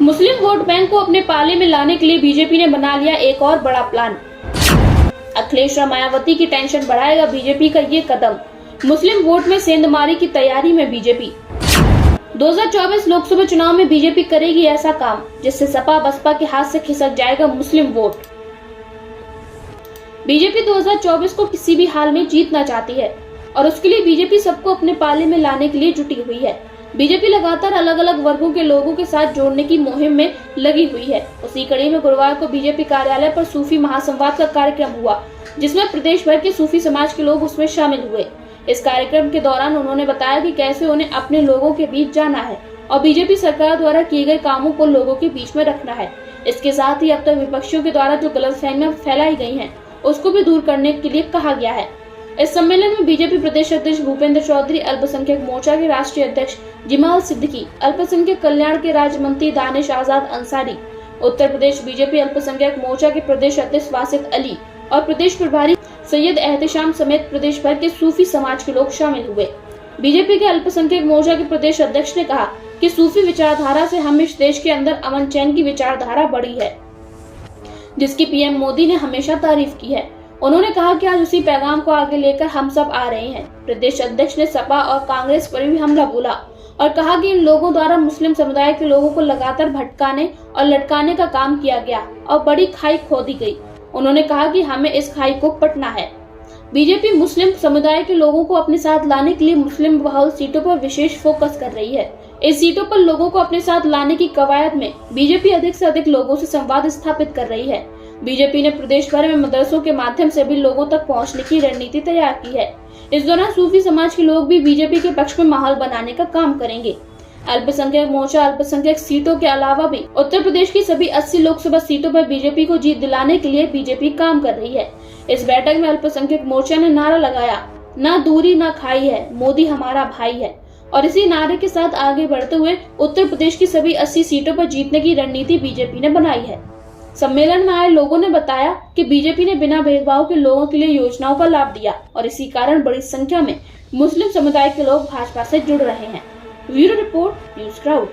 मुस्लिम vote bank को अपने पाले में लाने के लिए बीजेपी ने बना लिया एक और बड़ा प्लान। अखिलेश और मायावती की टेंशन बढ़ाएगा बीजेपी का ये कदम। मुस्लिम वोट में सेंधमारी की तैयारी में बीजेपी। 2024 लोकसभा चुनाव में बीजेपी करेगी ऐसा काम जिससे सपा बसपा के हाथ से खिसक जाएगा मुस्लिम वोट। बीजेपी 2024 को किसी भी हाल में जीतना चाहती है और उसके लिए बीजेपी सबको अपने पाले में लाने के लिए जुटी हुई है। बीजेपी लगातार अलग अलग वर्गों के लोगों के साथ जोड़ने की मुहिम में लगी हुई है। उसी कड़ी में गुरुवार को बीजेपी कार्यालय पर सूफी महासंवाद का कार्यक्रम हुआ, जिसमें प्रदेश भर के सूफी समाज के लोग उसमें शामिल हुए। इस कार्यक्रम के दौरान उन्होंने बताया कि कैसे उन्हें अपने लोगों के बीच जाना है और बीजेपी सरकार द्वारा किए गए कामों को लोगों के बीच में रखना है। इसके साथ ही अब तक विपक्षियों के द्वारा जो गलतफहमियां फैलाई गई हैं, उसको भी दूर करने के लिए कहा गया है। इस सम्मेलन में बीजेपी प्रदेश अध्यक्ष भूपेंद्र चौधरी, अल्पसंख्यक मोर्चा के राष्ट्रीय अध्यक्ष जमाल सिद्दीकी, अल्पसंख्यक कल्याण के राज्य मंत्री दानिश आजाद अंसारी, उत्तर प्रदेश बीजेपी अल्पसंख्यक मोर्चा के प्रदेश अध्यक्ष वासिद अली और प्रदेश प्रभारी सैयद एहतशाम समेत प्रदेश भर के सूफी समाज के लोग शामिल हुए। बीजेपी के अल्पसंख्यक मोर्चा के प्रदेश अध्यक्ष ने कहा कि सूफी विचारधारा से हम इस देश के अंदर अमन चैन की विचारधारा बढ़ी है, जिसकी पीएम मोदी ने हमेशा तारीफ की है। उन्होंने कहा कि आज उसी पैगाम को आगे लेकर हम सब आ रहे हैं। प्रदेश अध्यक्ष ने सपा और कांग्रेस पर भी हमला बोला और कहा कि इन लोगों द्वारा मुस्लिम समुदाय के लोगों को लगातार भटकाने और लटकाने का काम किया गया और बड़ी खाई खोदी गई। उन्होंने कहा कि हमें इस खाई को पटना है। बीजेपी मुस्लिम समुदाय के लोगों को अपने साथ लाने के लिए मुस्लिम बहुल सीटों पर विशेष फोकस कर रही है। इस सीटों पर लोगों को अपने साथ लाने की कवायद में बीजेपी अधिक से अधिक लोगों से संवाद स्थापित कर रही है। बीजेपी ने प्रदेश भर में मदरसों के माध्यम से भी लोगों तक पहुंचने की रणनीति तैयार की है। इस दौरान सूफी समाज के लोग भी बीजेपी के पक्ष में माहौल बनाने का काम करेंगे। अल्पसंख्यक मोर्चा अल्पसंख्यक सीटों के अलावा भी उत्तर प्रदेश की सभी 80 लोकसभा सीटों पर बीजेपी को जीत दिलाने के लिए बीजेपी काम कर रही है। इस बैठक में अल्पसंख्यक मोर्चा ने नारा लगाया, ना दूरी ना खाई है, मोदी हमारा भाई है, और इसी नारे के साथ आगे बढ़ते हुए उत्तर प्रदेश की सभी 80 सीटों पर जीतने की रणनीति बीजेपी ने बनाई है। सम्मेलन में आए लोगों ने बताया कि बीजेपी ने बिना भेदभाव के लोगों के लिए योजनाओं का लाभ दिया और इसी कारण बड़ी संख्या में मुस्लिम समुदाय के लोग भाजपा से जुड़ रहे हैं। Bureau report, news crowd.